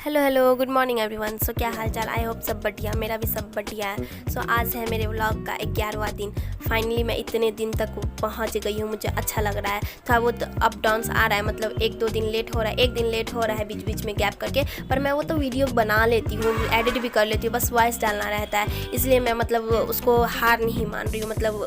Hello hello good morning everyone. So क्या हाल चाल, आई होप सब बढ़िया, मेरा भी सब बढ़िया है। सो आज है मेरे व्लॉग का 11वां दिन। फाइनली मैं इतने दिन तक पहुंच गई हूँ, मुझे अच्छा लग रहा है। थोड़ा बहुत अप डाउन्स आ रहा है, मतलब एक दो दिन लेट हो रहा है, एक दिन लेट हो रहा है बीच बीच में गैप करके, पर मैं वो तो वीडियो बना लेती हूँ, एडिट भी कर लेती हूँ, बस वॉइस डालना रहता है। इसलिए मैं मतलब उसको हार नहीं मान रही हूँ, मतलब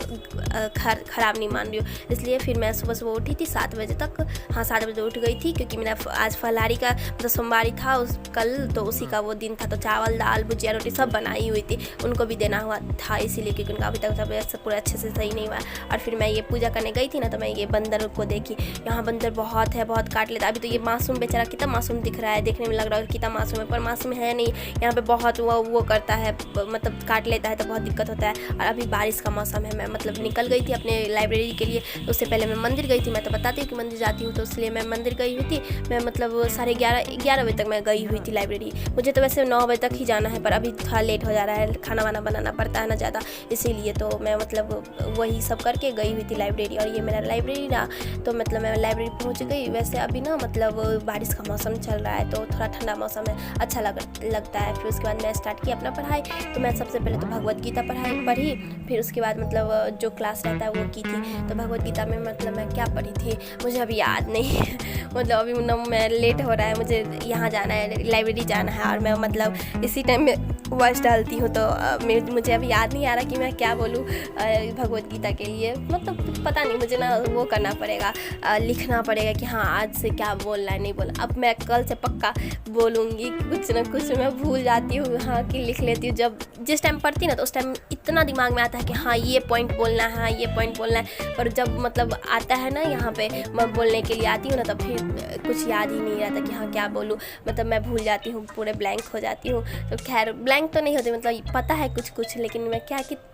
ख़राब नहीं मान रही हूँ। इसलिए फिर मैं सुबह सुबह उठी थी 7 बजे तक। हाँ 7 बजे उठ गई थी, क्योंकि मेरा आज फलारी का मतलब सोमवारी था उस कल, तो उसी का वो दिन था। तो चावल दाल भुजिया रोटी सब बनाई हुई थी, उनको भी देना हुआ था, इसीलिए क्योंकि उनका अभी तक तबियत सब पूरा अच्छे से सही नहीं हुआ। और फिर मैं ये पूजा करने गई थी ना, तो मैं ये बंदर को देखी। यहाँ बंदर बहुत है, बहुत काट लेता है। अभी तो ये मासूम बेचारा कितना मासूम दिख रहा है, देखने में लग रहा है कितना मासूम है, पर मासूम है नहीं। यहाँ पे बहुत वो करता है, मतलब काट लेता है, तो बहुत दिक्कत होता है। और अभी बारिश का मौसम है, मैं मतलब निकल गई थी अपने लाइब्रेरी के लिए। तो उससे पहले मैं मंदिर गई थी, मैं तो बताती हूँ कि मंदिर जाती हूँ, तो इसलिए मैं मंदिर गई हुई थी। मैं मतलब 11:30 बजे तक मैं गई हुई थी लाइब्रेरी। मुझे तो वैसे 9 बजे तक ही जाना है, पर अभी थोड़ा लेट हो जा रहा है, खाना वाना बनाना पड़ता है ना ज़्यादा, इसीलिए तो मैं मतलब वही सब करके गई हुई थी लाइब्रेरी। और ये मेरा लाइब्रेरी रहा, तो मतलब मैं लाइब्रेरी पहुंच गई। वैसे अभी ना मतलब बारिश का मौसम चल रहा है, तो थोड़ा ठंडा मौसम है, अच्छा लगता है। फिर उसके बाद मैं स्टार्ट की अपना पढ़ाई। तो मैं सबसे पहले तो भगवत गीता पढ़ी, फिर उसके बाद मतलब जो क्लास रहता है वो की थी। तो भगवत गीता में मतलब मैं क्या पढ़ी थी मुझे अभी याद नहीं मतलब अभी ना मैं लेट हो रहा है, मुझे यहाँ जाना है, लाइब्रेरी जाना है, और मैं मतलब इसी टाइम में वॉइस डालती हूँ। तो मुझे अभी याद नहीं आ रहा कि मैं क्या बोलूँ भगवत गीता के लिए, मतलब पता नहीं, मुझे ना वो करना पड़ेगा, लिखना पड़ेगा कि हाँ आज से क्या बोलना है नहीं बोलना। अब मैं कल से पक्का बोलूँगी, कुछ ना कुछ मैं भूल जाती हूँ, हाँ कि लिख लेती हूँ। जब जिस टाइम पढ़ती ना, तो उस टाइम इतना दिमाग में आता है कि हाँ ये पॉइंट बोलना है, हाँ ये पॉइंट बोलना है, पर जब मतलब आता है ना यहाँ पे मैं बोलने के लिए आती हूँ ना, तब फिर कुछ याद ही नहीं रहता कि हाँ क्या बोलूँ। मतलब मैं भूल जाती हूँ, पूरे ब्लैंक हो जाती हूँ। तो खैर ब्लैंक तो नहीं होती, मतलब पता है कुछ कुछ, लेकिन मैं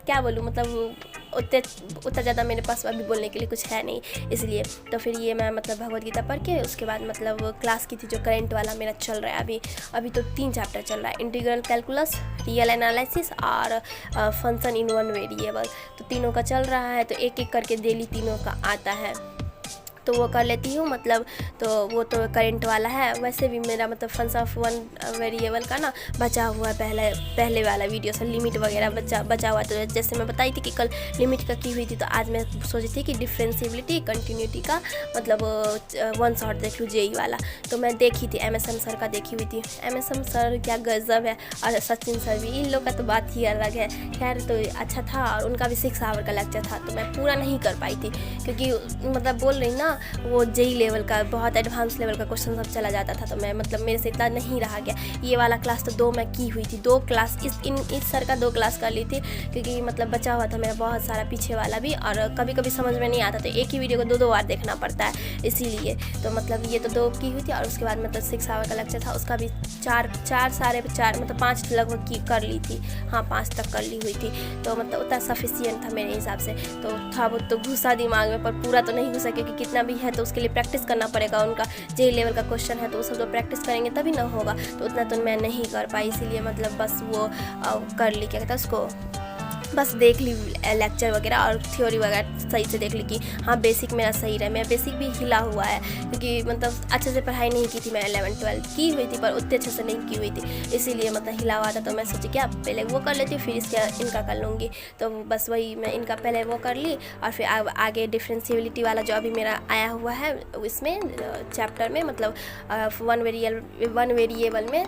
क्या बोलूँ, मतलब उतना ज़्यादा मेरे पास अभी बोलने के लिए कुछ है नहीं, इसलिए। तो फिर ये मैं मतलब भगवत गीता पढ़ के उसके बाद मतलब क्लास की थी, जो करंट वाला मेरा चल रहा है अभी तो 3 चैप्टर चल रहा है, इंटीग्रल कैलकुलस, रियल एनालिसिस और फंक्शन इन वन वेरिएबल। तो तीनों का चल रहा है, तो एक एक करके डेली तीनों का आता है, तो वो कर लेती हूँ मतलब। तो वो तो करंट वाला है। वैसे भी मेरा मतलब फंक्शन ऑफ वन वेरिएबल का ना बचा हुआ है, पहले वाला वीडियो से लिमिट वगैरह बचा हुआ। तो जैसे मैं बताई थी कि कल लिमिट का की हुई थी, तो आज मैं सोची थी कि डिफ्रेंसिबिलिटी कंटिन्यूटी का मतलब वन शॉट देख लूँ, जेई वाला। तो मैं देखी थी, MSM सर का देखी हुई थी। MSM सर क्या गजब है, और सचिन सर भी, इन लोग का तो बात ही अलग है। खैर तो अच्छा था, और उनका भी 6 आवर का लेक्चर था, तो मैं पूरा नहीं कर पाई थी, क्योंकि मतलब बोल रही ना वो जेई लेवल का बहुत एडवांस लेवल का क्वेश्चन सब चला जाता था, तो मैं मतलब मेरे से इतना नहीं रहा गया। ये वाला क्लास तो 2 मैं की हुई थी, 2 क्लास इस सर का 2 क्लास कर ली थी, क्योंकि मतलब बचा हुआ था मेरा बहुत सारा पीछे वाला भी, और कभी कभी समझ में नहीं आता, तो एक ही वीडियो को 2 बार देखना पड़ता है, इसीलिए। तो मतलब ये तो 2 की हुई थी, और उसके बाद मतलब 6 आवर का लेक्चर था, उसका भी 4 साढ़े 4 मतलब 5 लगभग की कर ली थी। हाँ 5 तक कर ली हुई थी, तो मतलब उतना सफिशियंट था मेरे हिसाब से। तो था वो तो घुसा दिमाग में, पर पूरा तो नहीं घुसा, क्योंकि कितना भी है तो उसके लिए प्रैक्टिस करना पड़ेगा। उनका जेई लेवल का क्वेश्चन है, तो वो सब तो प्रैक्टिस करेंगे तभी ना होगा, तो उतना तो मैं नहीं कर पाई, इसीलिए मतलब बस वो कर ली, क्या कहता है उसको, बस देख ली लेक्चर वगैरह, और थ्योरी वगैरह सही से देख ली कि हाँ बेसिक मेरा सही रहा। मेरा बेसिक भी हिला हुआ है, क्योंकि मतलब अच्छे से पढ़ाई नहीं की थी, मैं 11-12 की हुई थी, पर उतने अच्छे से नहीं की हुई थी, इसीलिए मतलब हिला हुआ था। तो मैं सोची क्या पहले वो कर लेती हूँ, फिर इनका कर लूँगी। तो बस वही मैं इनका पहले वो कर ली, और फिर आगे डिफ्रेंसिबिलिटी वाला जो अभी मेरा आया हुआ है इसमें चैप्टर में, मतलब वन वेरिएबल में,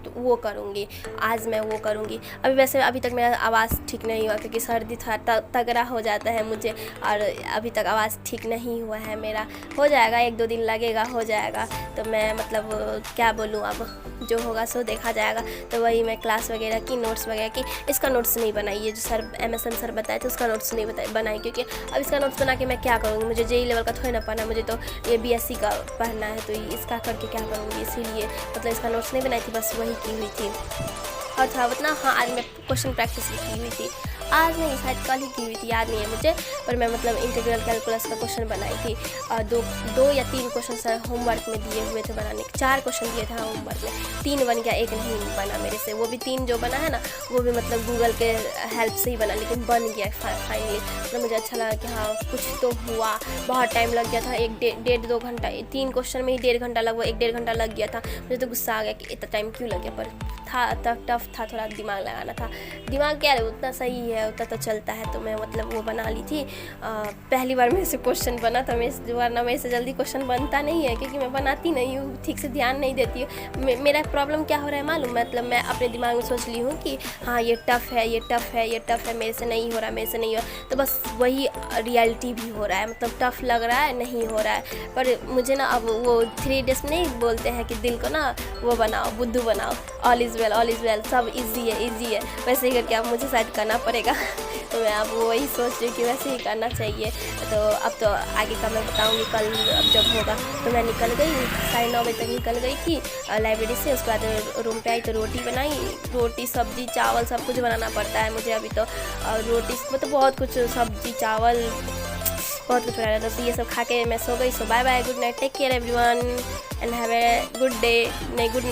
तो वो करूँगी। आज मैं वो करूँगी। अभी तक मेरा आवाज़ ठीक नहीं हुआ, क्योंकि सर्दी थोड़ा तगड़ा हो जाता है मुझे, और अभी तक आवाज़ ठीक नहीं हुआ है मेरा। हो जाएगा, 1-2 दिन लगेगा, हो जाएगा। तो मैं मतलब क्या बोलूँ, अब जो होगा सो देखा जाएगा। तो वही मैं क्लास वगैरह की, नोट्स वगैरह की, इसका नोट्स नहीं बनाई, ये जो सर MSM सर बताए थे उसका नोट्स नहीं बनाई, क्योंकि अब इसका नोट्स बना के मैं क्या करूँगी, मुझे जेई लेवल का थोड़ी ना पढ़ना, मुझे तो ये BSc का पढ़ना है, तो इसका करके क्या करूँगी, इसीलिए मतलब इसका नोट्स नहीं बनाई थी, बस वही की हुई थी। और था उतना, हाँ आज मैं क्वेश्चन प्रैक्टिस भी की हुई थी, आज नहीं, शायद कल ही की हुई थी, याद नहीं है मुझे, पर मैं मतलब इंटीग्रल कैलकुलस का क्वेश्चन बनाई थी। दो या 3 क्वेश्चन सर होमवर्क में दिए हुए थे बनाने, 4 क्वेश्चन दिए थे होमवर्क में, 3 बन गया, 1 नहीं बना मेरे से। वो भी 3 जो बना है ना, वो भी मतलब गूगल के हेल्प से ही बना, लेकिन बन गया फाइनली। मतलब मुझे अच्छा लगा कि हाँ कुछ तो हुआ। बहुत टाइम लग गया था, 1-1.5-2 घंटा, 3 क्वेश्चन में ही 1.5 घंटा, लगभग 1-1.5 घंटा लग गया था। मुझे तो गुस्सा आ गया कि इतना टाइम क्यों लग गया, पर था टफ था, थोड़ा दिमाग लगाना था। दिमाग क्या है, उतना सही है, उतना तो चलता है, तो मैं मतलब वो बना ली थी। पहली बार मेरे से क्वेश्चन बना था, वरना मेरे से जल्दी क्वेश्चन बनता नहीं है, क्योंकि मैं बनाती नहीं हूँ, ठीक से ध्यान नहीं देती हूँ। मेरा प्रॉब्लम क्या हो रहा है मालूम, मतलब मैं अपने दिमाग में सोच ली हूँ कि हाँ ये टफ़ है, ये टफ़ है, ये टफ़ है, मेरे से नहीं हो रहा, मेरे से नहीं हो रहा, तो बस वही रियलिटी भी हो रहा है, मतलब टफ़ लग रहा है, नहीं हो रहा है। पर मुझे ना अब वो 3 इडियट्स में नहीं बोलते हैं कि दिल को ना वो बनाओ, बुद्धू बनाओ, ऑल इज़ वेल, सब इजी है, वैसे ही करके अब मुझे शायद करना पड़ेगा। तो मैं अब वही सोच रही हूँ कि वैसे ही करना चाहिए। तो अब तो आगे का मैं बताऊँगी कल, अब जब होगा। तो मैं निकल गई, 9:30 बजे तक निकल गई थी लाइब्रेरी से। उसके बाद रूम पे आई तो रोटी बनाई, रोटी सब्जी चावल सब कुछ बनाना पड़ता है मुझे अभी तो। रोटी मतलब बहुत कुछ, सब्जी चावल बहुत कुछ बनाना था। तो ये सब खा के मैं सो गई। So bye bye, good night, take care everyone and have a good day. नहीं, गुड